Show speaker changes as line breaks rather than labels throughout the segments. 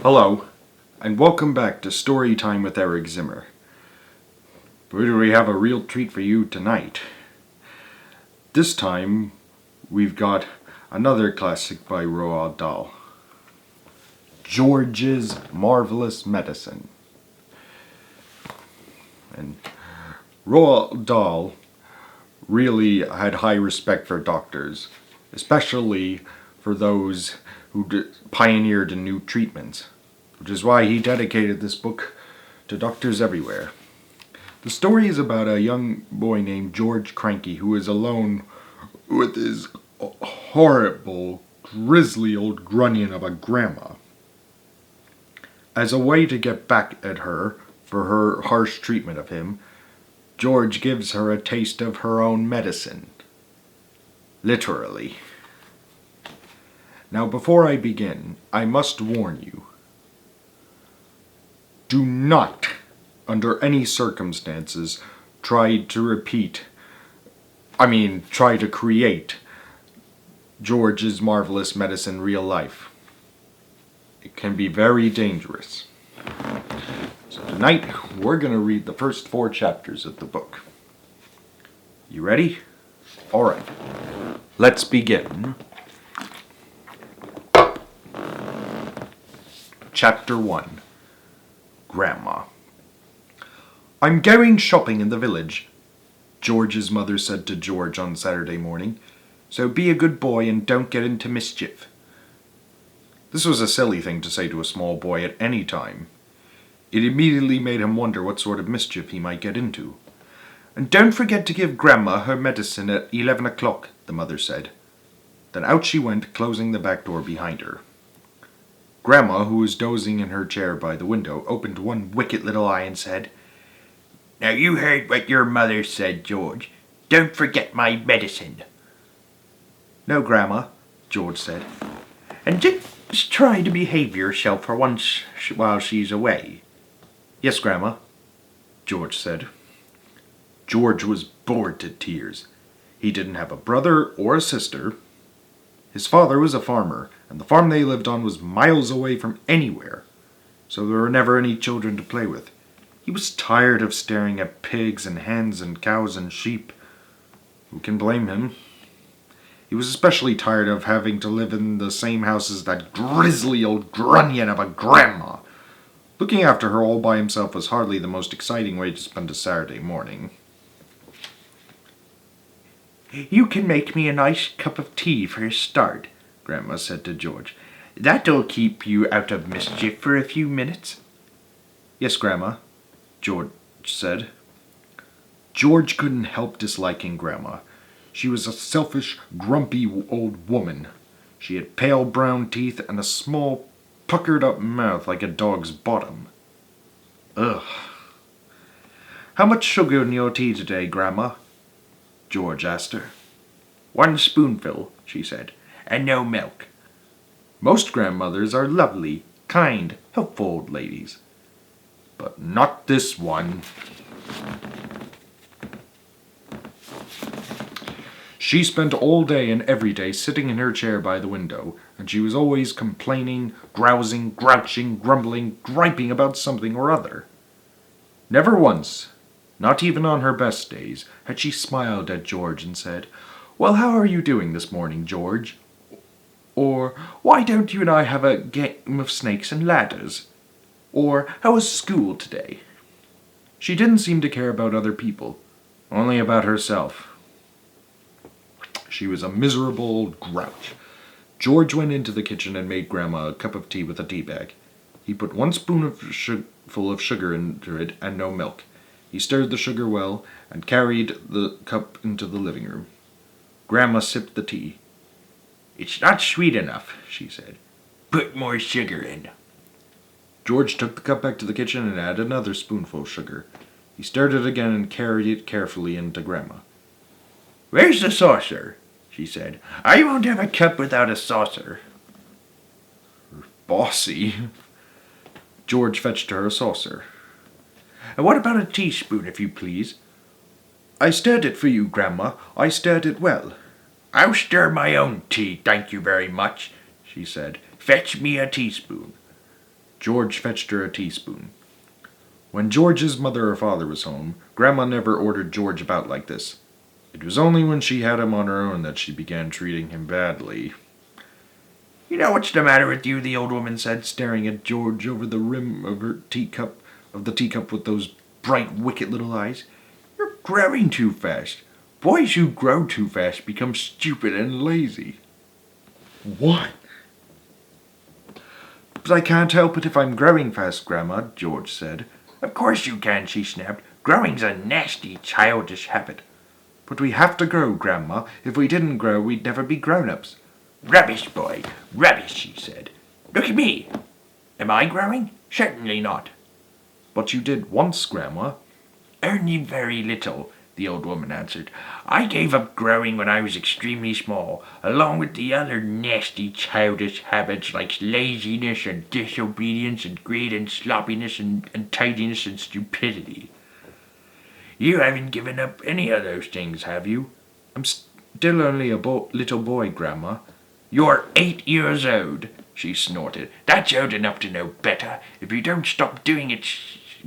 Hello, and welcome back to Story Time with Eric Zimmer. We have a real treat for you tonight. This time, we've got another classic by Roald Dahl. George's Marvelous Medicine. And Roald Dahl really had high respect for doctors, especially for those who pioneered new treatments, which is why he dedicated this book to doctors everywhere. The story is about a young boy named George Cranky who is alone with his horrible, grisly old grunion of a grandma. As a way to get back at her for her harsh treatment of him, George gives her a taste of her own medicine. Literally. Now, before I begin, I must warn you. Do not, under any circumstances, try to create George's Marvelous Medicine real life. It can be very dangerous. So tonight, we're going to read the first 4 chapters of the book. You ready? Alright, let's begin. Chapter 1. Grandma. "I'm going shopping in the village," George's mother said to George on Saturday morning, "so be a good boy and don't get into mischief." This was a silly thing to say to a small boy at any time. It immediately made him wonder what sort of mischief he might get into. "And don't forget to give Grandma her medicine at 11 o'clock, the mother said. Then out she went, closing the back door behind her. Grandma, who was dozing in her chair by the window, opened one wicked little eye and said, "Now you heard what your mother said, George. Don't forget my medicine." "No, Grandma," George said. "And just try to behave yourself for once while she's away." "Yes, Grandma," George said. George was bored to tears. He didn't have a brother or a sister. His father was a farmer, and the farm they lived on was miles away from anywhere, so there were never any children to play with. He was tired of staring at pigs and hens and cows and sheep. Who can blame him? He was especially tired of having to live in the same house as that grisly old grunion of a grandma. Looking after her all by himself was hardly the most exciting way to spend a Saturday morning. "You can make me a nice cup of tea for a start," Grandma said to George. "That'll keep you out of mischief for a few minutes." "Yes, Grandma," George said. George couldn't help disliking Grandma. She was a selfish, grumpy old woman. She had pale brown teeth and a small, puckered-up mouth like a dog's bottom. Ugh. "How much sugar in your tea today, Grandma?" George asked her. "1 spoonful," she said, "and no milk." Most grandmothers are lovely, kind, helpful old ladies. But not this one. She spent all day and every day sitting in her chair by the window, and she was always complaining, grousing, grouching, grumbling, griping about something or other. Never once, not even on her best days, had she smiled at George and said, "Well, how are you doing this morning, George?" Or, "Why don't you and I have a game of snakes and ladders?" Or, "How was school today?" She didn't seem to care about other people, only about herself. She was a miserable old grouch. George went into the kitchen and made Grandma a cup of tea with a tea bag. He put 1 spoonful of sugar into it and no milk. He stirred the sugar well and carried the cup into the living room. Grandma sipped the tea. "It's not sweet enough," she said. "Put more sugar in." George took the cup back to the kitchen and added another spoonful of sugar. He stirred it again and carried it carefully into Grandma. "Where's the saucer?" she said. "I won't have a cup without a saucer." Bossy. George fetched her a saucer. "And what about a teaspoon, if you please?" "I stirred it for you, Grandma. I stirred it well." "I'll stir my own tea, thank you very much," she said. "Fetch me a teaspoon." George fetched her a teaspoon. When George's mother or father was home, Grandma never ordered George about like this. It was only when she had him on her own that she began treating him badly. "You know what's the matter with you?" the old woman said, staring at George over the rim of the teacup with those bright, wicked little eyes. "You're growing too fast. Boys who grow too fast become stupid and lazy." "What?" "But I can't help it if I'm growing fast, Grandma," George said. "Of course you can," she snapped. "Growing's a nasty, childish habit." "But we have to grow, Grandma. If we didn't grow, we'd never be grown-ups." "Rubbish, boy, rubbish," she said. "Look at me. Am I growing? Certainly not." "But you did once, Grandma." "Only very little," the old woman answered. "I gave up growing when I was extremely small, along with the other nasty childish habits like laziness and disobedience and greed and sloppiness and untidiness and stupidity. You haven't given up any of those things, have you?" "I'm still only a little boy, Grandma." "You're 8 years old," she snorted. "That's old enough to know better. If you don't stop doing it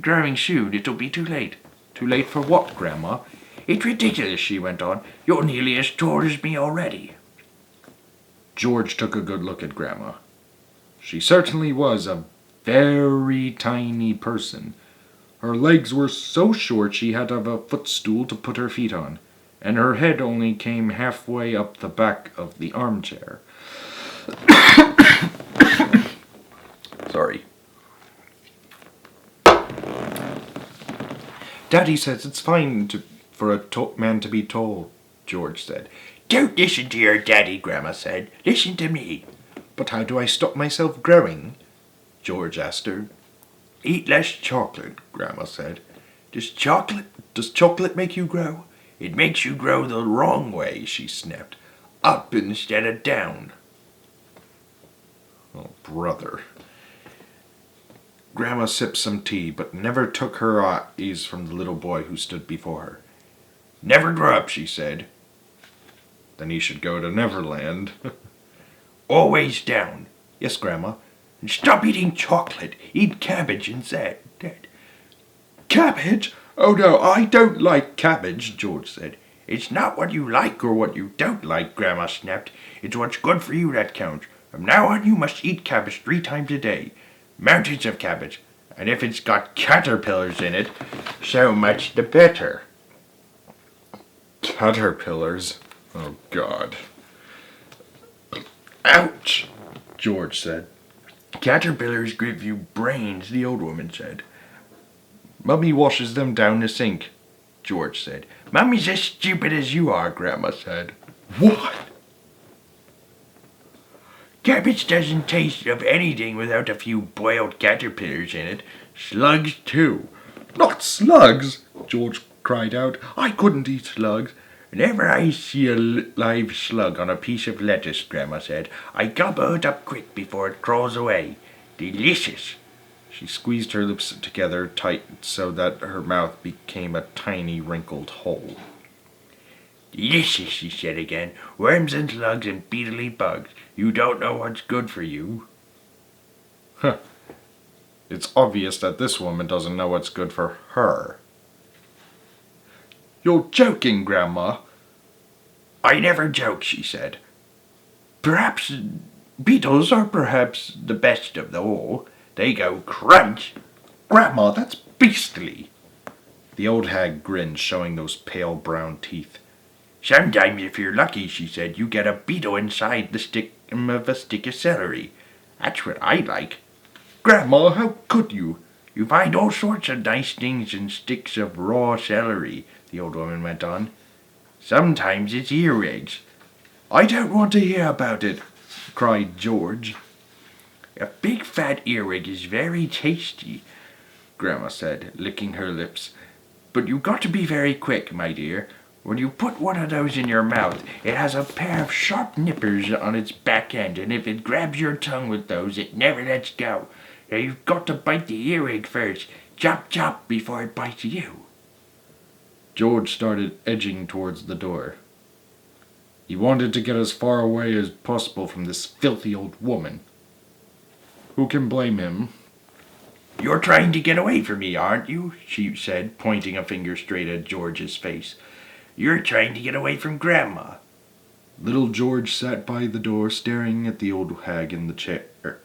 growing soon, it'll be too late." "Too late for what, Grandma?" "It's ridiculous," she went on. "You're nearly as tall as me already." George took a good look at Grandma. She certainly was a very tiny person. Her legs were so short she had to have a footstool to put her feet on, and her head only came halfway up the back of the armchair. Sorry. "Daddy says it's fine for a man to be tall," George said. "Don't listen to your daddy," Grandma said. "Listen to me." "But how do I stop myself growing?" George asked her. "Eat less chocolate," Grandma said. Does chocolate make you grow?" "It makes you grow the wrong way," she snapped. "Up instead of down." Oh, brother. Grandma sipped some tea, but never took her eyes from the little boy who stood before her. "Never grow up," she said. Then he should go to Neverland. "Always down." "Yes, Grandma." "And stop eating chocolate. Eat cabbage instead." "Cabbage? Oh no, I don't like cabbage," George said. "It's not what you like or what you don't like," Grandma snapped. "It's what's good for you that counts. From now on you must eat cabbage 3 times a day. Mountains of cabbage. And if it's got caterpillars in it, so much the better." Caterpillars? Oh, God. "Ouch," George said. "Caterpillars give you brains," the old woman said. "Mummy washes them down the sink," George said. "Mummy's as stupid as you are," Grandma said. "What?" "Cabbage doesn't taste of anything without a few boiled caterpillars in it. Slugs, too." "Not slugs!" George cried out. "I couldn't eat slugs." "Whenever I see a live slug on a piece of lettuce," Grandma said, "I gobble it up quick before it crawls away. Delicious." She squeezed her lips together tight so that her mouth became a tiny wrinkled hole. "Delicious," she said again. "Worms and slugs and beetly bugs. You don't know what's good for you." Huh. It's obvious that this woman doesn't know what's good for her. "You're joking, Grandma." "I never joke," she said. "Perhaps beetles are perhaps the best of the all. They go crunch." "Grandma, that's beastly." The old hag grinned, showing those pale brown teeth. "Sometimes, if you're lucky," she said, "you get a beetle inside the stem of a stick of celery. That's what I like." "Grandma, how could you?" "You find all sorts of nice things in sticks of raw celery," the old woman went on. "Sometimes it's earwigs." "I don't want to hear about it," cried George. "A big fat earwig is very tasty," Grandma said, licking her lips. "But you've got to be very quick, my dear. When you put one of those in your mouth, it has a pair of sharp nippers on its back end, and if it grabs your tongue with those, it never lets go. So you've got to bite the earwig first. Chop, chop, before it bites you." George started edging towards the door. He wanted to get as far away as possible from this filthy old woman. Who can blame him? You're trying to get away from me, aren't you? She said, pointing a finger straight at George's face. You're trying to get away from Grandma. Little George sat by the door, staring at the old hag in the chair.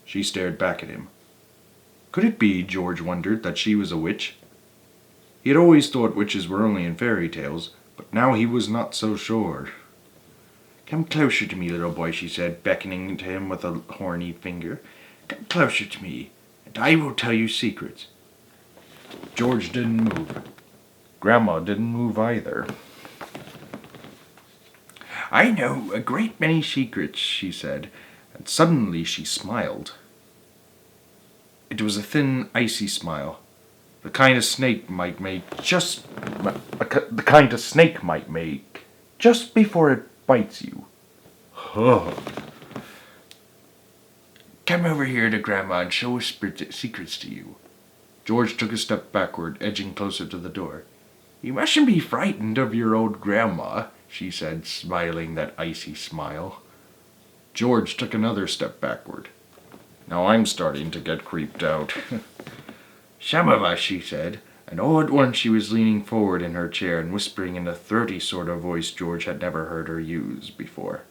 She stared back at him. Could it be, George wondered, that she was a witch? He had always thought witches were only in fairy tales, but now he was not so sure. Come closer to me, little boy, she said, beckoning to him with a horny finger. Come closer to me, and I will tell you secrets. George didn't move. Grandma didn't move either. I know a great many secrets, she said, and suddenly she smiled. It was a thin, icy smile, the kind a snake might make just before it bites you. Come over here to Grandma and she'll whisper secrets to you. George took a step backward, edging closer to the door. You mustn't be frightened of your old Grandma, she said, smiling that icy smile. George took another step backward. Now I'm starting to get creeped out. Some of us, she said, and all at once she was leaning forward in her chair and whispering in a throaty sort of voice George had never heard her use before.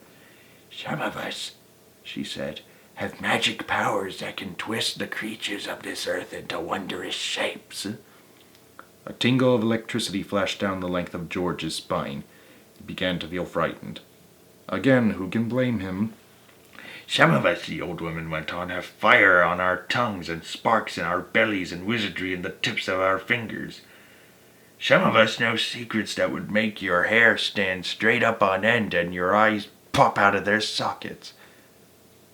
Some of us, she said, have magic powers that can twist the creatures of this earth into wondrous shapes. A tingle of electricity flashed down the length of George's spine. He began to feel frightened. Again, who can blame him? Some of us, the old woman went on, have fire on our tongues and sparks in our bellies and wizardry in the tips of our fingers. Some of us know secrets that would make your hair stand straight up on end and your eyes pop out of their sockets.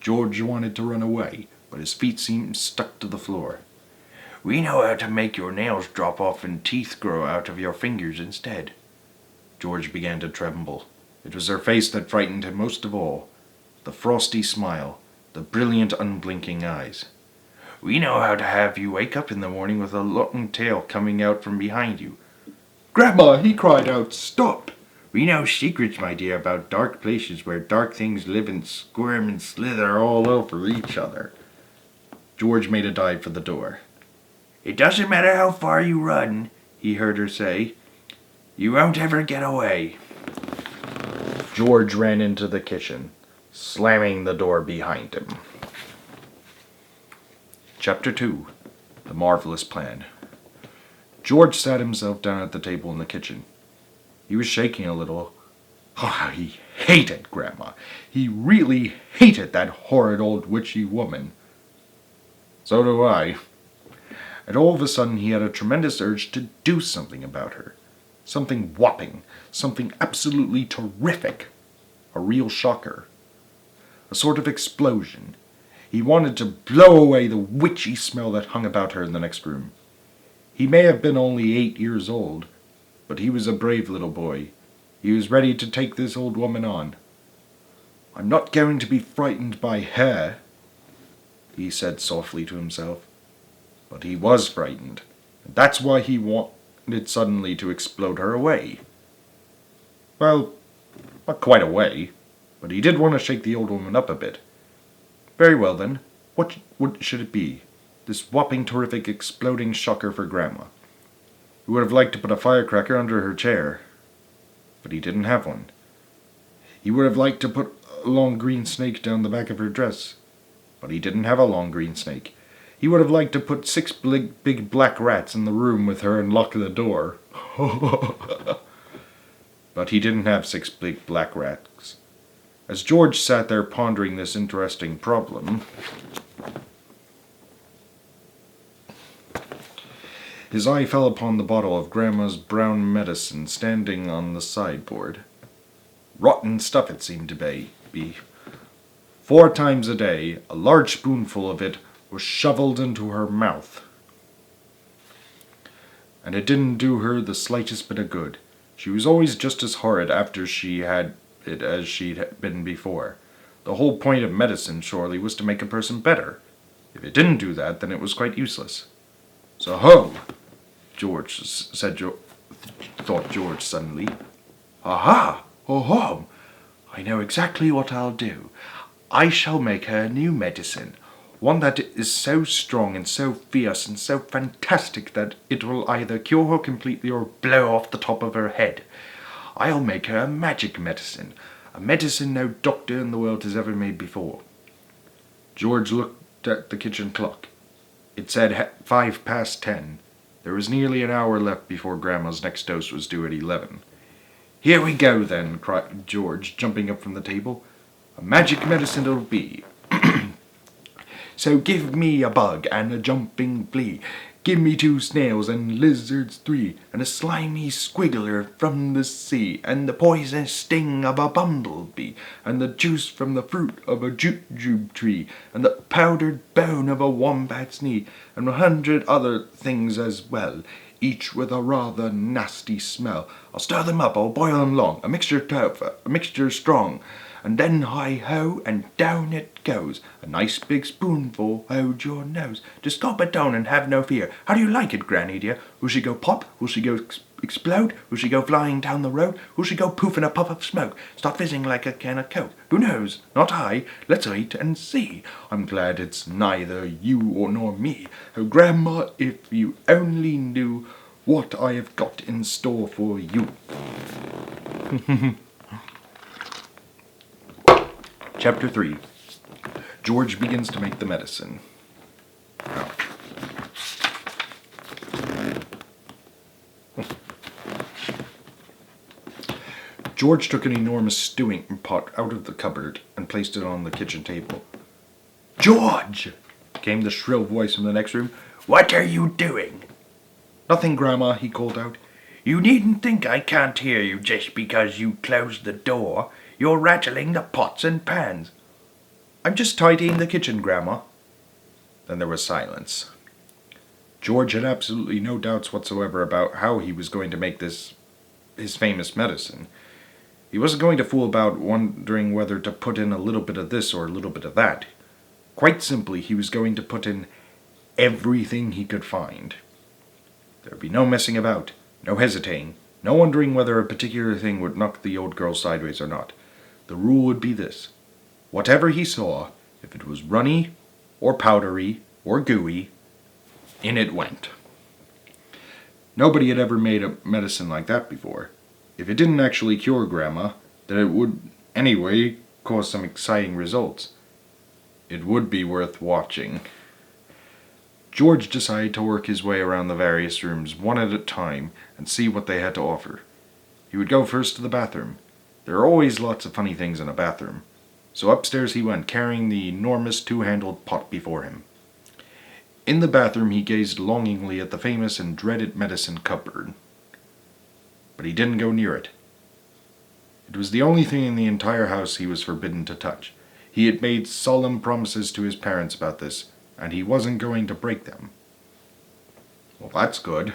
George wanted to run away, but his feet seemed stuck to the floor. We know how to make your nails drop off and teeth grow out of your fingers instead. George began to tremble. It was her face that frightened him most of all. The frosty smile, the brilliant unblinking eyes. We know how to have you wake up in the morning with a long tail coming out from behind you. Grandma, he cried out, stop! We know secrets, my dear, about dark places where dark things live and squirm and slither all over each other. George made a dive for the door. It doesn't matter how far you run, he heard her say. You won't ever get away. George ran into the kitchen, slamming the door behind him. Chapter 2. The Marvelous Plan. George sat himself down at the table in the kitchen. He was shaking a little. Oh, he hated Grandma. He really hated that horrid old witchy woman. So do I. And all of a sudden he had a tremendous urge to do something about her. Something whopping. Something absolutely terrific. A real shocker. A sort of explosion. He wanted to blow away the witchy smell that hung about her in the next room. He may have been only 8 years old, but he was a brave little boy. He was ready to take this old woman on. I'm not going to be frightened by her, he said softly to himself. But he was frightened, and that's why he wanted suddenly to explode her away. Well, not quite away, but he did want to shake the old woman up a bit. Very well then, what should it be? This whopping, terrific, exploding shocker for Grandma. He would have liked to put a firecracker under her chair, but he didn't have one. He would have liked to put a long green snake down the back of her dress, but he didn't have a long green snake. He would have liked to put 6 big black rats in the room with her and lock the door. But he didn't have 6 big black rats. As George sat there pondering this interesting problem, his eye fell upon the bottle of Grandma's brown medicine standing on the sideboard. Rotten stuff it seemed to be. 4 times a day, a large spoonful of it was shoveled into her mouth. And it didn't do her the slightest bit of good. She was always just as horrid after she had it as she'd been before. The whole point of medicine, surely, was to make a person better. If it didn't do that, then it was quite useless. So ho! thought George suddenly. Aha! Oh-ho! I know exactly what I'll do. I shall make her new medicine. One that is so strong and so fierce and so fantastic that it will either cure her completely or blow off the top of her head. I'll make her a magic medicine, a medicine no doctor in the world has ever made before." George looked at the kitchen clock. It said 10:05. There was nearly an hour left before Grandma's next dose was due at 11. "Here we go, then," cried George, jumping up from the table. "A magic medicine it'll be. So give me a bug and a jumping flea. Give me 2 snails and lizards 3, and a slimy squiggler from the sea, and the poisonous sting of a bumblebee, and the juice from the fruit of a jujube tree, and the powdered bone of a wombat's knee, and 100 other things as well, each with a rather nasty smell. I'll stir them up, I'll boil them long, a mixture tough, a mixture strong, and then hi-ho, and down it goes. A nice big spoonful, hold your nose. Just gulp it down and have no fear. How do you like it, Granny dear? Will she go pop? Will she go explode? Will she go flying down the road? Will she go poof in a puff of smoke? Start fizzing like a can of Coke? Who knows? Not I. Let's wait and see. I'm glad it's neither you nor me. Oh, Grandma, if you only knew what I have got in store for you." Chapter 3. George begins to make the medicine. George took an enormous stewing pot out of the cupboard and placed it on the kitchen table. "George!" came the shrill voice from the next room. "What are you doing?" "Nothing, Grandma," he called out. "You needn't think I can't hear you just because you closed the door. You're rattling the pots and pans." "I'm just tidying the kitchen, Grandma." Then there was silence. George had absolutely no doubts whatsoever about how he was going to make this his famous medicine. He wasn't going to fool about wondering whether to put in a little bit of this or a little bit of that. Quite simply, he was going to put in everything he could find. There'd be no messing about, no hesitating, no wondering whether a particular thing would knock the old girl sideways or not. The rule would be this: whatever he saw, if it was runny, or powdery, or gooey, in it went. Nobody had ever made a medicine like that before. If it didn't actually cure Grandma, then it would, anyway, cause some exciting results. It would be worth watching. George decided to work his way around the various rooms one at a time and see what they had to offer. He would go first to the bathroom. There are always lots of funny things in a bathroom. So upstairs he went, carrying the enormous 2-handled pot before him. In the bathroom he gazed longingly at the famous and dreaded medicine cupboard. But he didn't go near it. It was the only thing in the entire house he was forbidden to touch. He had made solemn promises to his parents about this, and he wasn't going to break them. Well, that's good.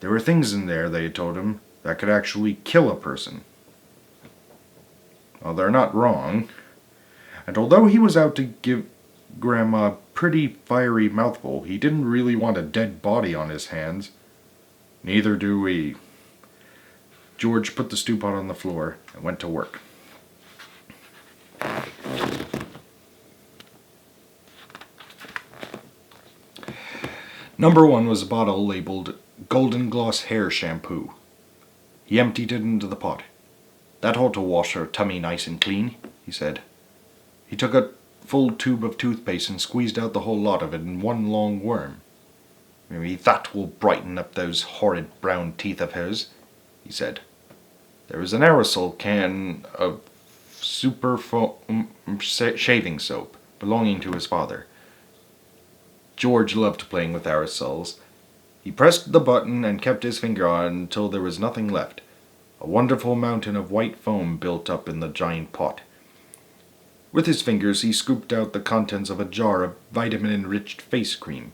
There were things in there, they had told him, that could actually kill a person. Well, they're not wrong. And although he was out to give Grandma a pretty fiery mouthful, he didn't really want a dead body on his hands. Neither do we. George put the stew pot on the floor and went to work. Number 1 was a bottle labeled Golden Gloss Hair Shampoo. He emptied it into the pot. "That ought to wash her tummy nice and clean," he said. He took a full tube of toothpaste and squeezed out the whole lot of it in one long worm. "Maybe that will brighten up those horrid brown teeth of hers," he said. There was an aerosol can of superfoam shaving soap belonging to his father. George loved playing with aerosols. He pressed the button and kept his finger on until there was nothing left. A wonderful mountain of white foam built up in the giant pot. With his fingers he scooped out the contents of a jar of vitamin-enriched face cream.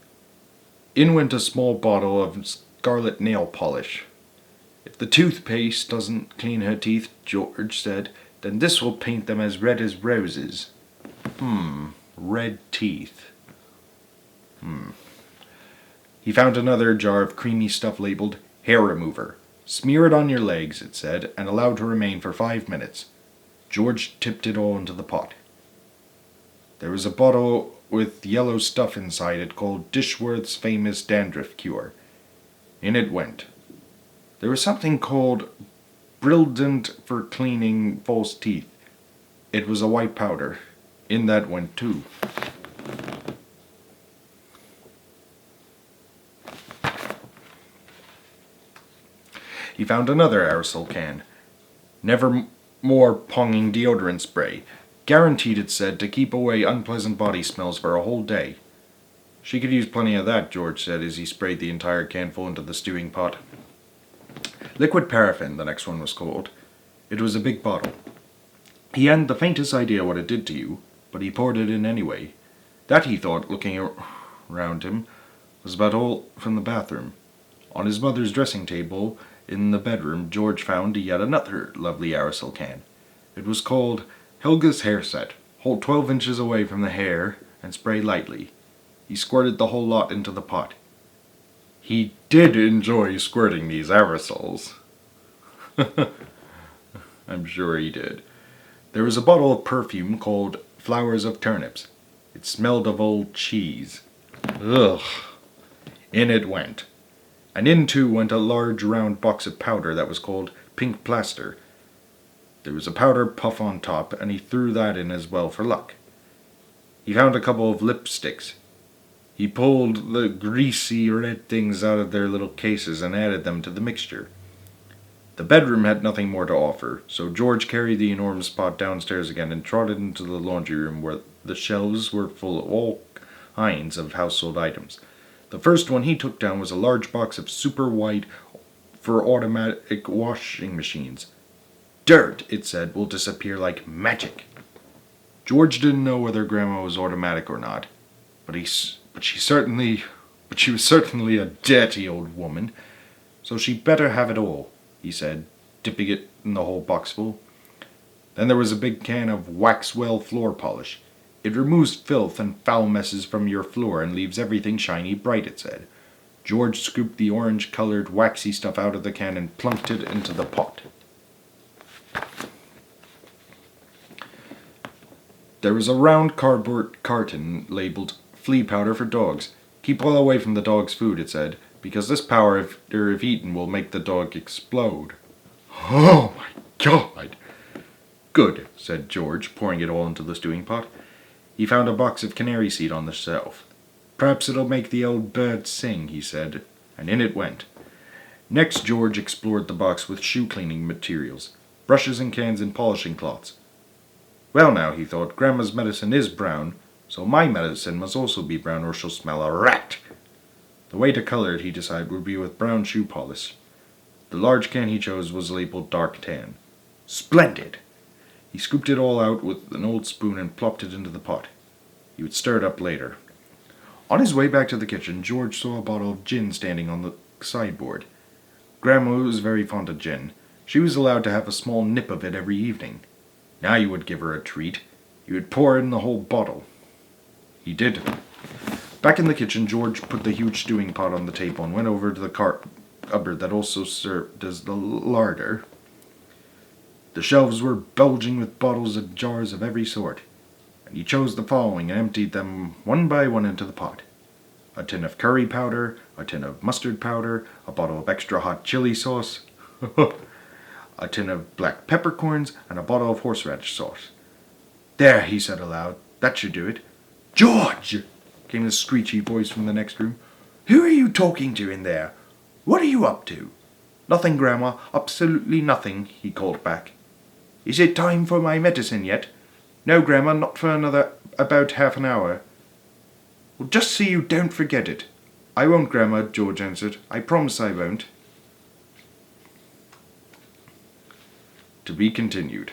In went a small bottle of scarlet nail polish. "If the toothpaste doesn't clean her teeth," George said, "then this will paint them as red as roses." Red teeth. He found another jar of creamy stuff labeled hair remover. "Smear it on your legs," it said, and allowed to remain for 5 minutes. George tipped it all into the pot. There was a bottle with yellow stuff inside it called Dishworth's famous dandruff cure. In it went. There was something called Brilliant for cleaning false teeth. It was a white powder. In that went too. He found another aerosol can. Never more ponging deodorant spray. Guaranteed, it said, to keep away unpleasant body smells for a whole day. She could use plenty of that, George said as he sprayed the entire canful into the stewing pot. Liquid paraffin, the next one was called. It was a big bottle. He hadn't the faintest idea what it did to you, but he poured it in anyway. That, he thought, looking around him, was about all from the bathroom. On his mother's dressing table in the bedroom, George found yet another lovely aerosol can. It was called Helga's Hair Set. Hold 12 inches away from the hair and spray lightly. He squirted the whole lot into the pot. He did enjoy squirting these aerosols. I'm sure he did. There was a bottle of perfume called Flowers of Turnips. It smelled of old cheese. Ugh. In it went. And in too went a large round box of powder that was called Pink Plaster. There was a powder puff on top, and he threw that in as well for luck. He found a couple of lipsticks. He pulled the greasy red things out of their little cases and added them to the mixture. The bedroom had nothing more to offer, so George carried the enormous pot downstairs again and trotted into the laundry room where the shelves were full of all kinds of household items. The first one he took down was a large box of super white for automatic washing machines. Dirt, it said, will disappear like magic. George didn't know whether Grandma was automatic or not, but she was certainly a dirty old woman, so she'd better have it all, he said, dipping it in the whole boxful. Then there was a big can of Waxwell floor polish. It removes filth and foul messes from your floor and leaves everything shiny bright, it said. George scooped the orange-colored waxy stuff out of the can and plunked it into the pot. There was a round cardboard carton labeled flea powder for dogs. Keep well away from the dog's food, it said, because this powder, if eaten, will make the dog explode. Oh my God! Good, said George, pouring it all into the stewing pot. He found a box of canary seed on the shelf. Perhaps it'll make the old bird sing, he said, and in it went. Next, George explored the box with shoe-cleaning materials, brushes and cans and polishing cloths. Well now, he thought, Grandma's medicine is brown, so my medicine must also be brown or she'll smell a rat. The way to color it, he decided, would be with brown shoe polish. The large can he chose was labeled dark tan. Splendid! He scooped it all out with an old spoon and plopped it into the pot. He would stir it up later. On his way back to the kitchen, George saw a bottle of gin standing on the sideboard. Grandma was very fond of gin. She was allowed to have a small nip of it every evening. Now you would give her a treat. You would pour in the whole bottle. He did. Back in the kitchen, George put the huge stewing pot on the table and went over to the cupboard that also served as the larder. The shelves were bulging with bottles and jars of every sort, and he chose the following and emptied them one by one into the pot. A tin of curry powder, a tin of mustard powder, a bottle of extra hot chili sauce, a tin of black peppercorns, and a bottle of horseradish sauce. There, he said aloud, that should do it. George! Came the screechy voice from the next room. Who are you talking to in there? What are you up to? Nothing, Grandma, absolutely nothing, he called back. Is it time for my medicine yet? No, Grandma, not for about half an hour. Well, just see you don't forget it. I won't, Grandma, George answered. I promise I won't. To be continued.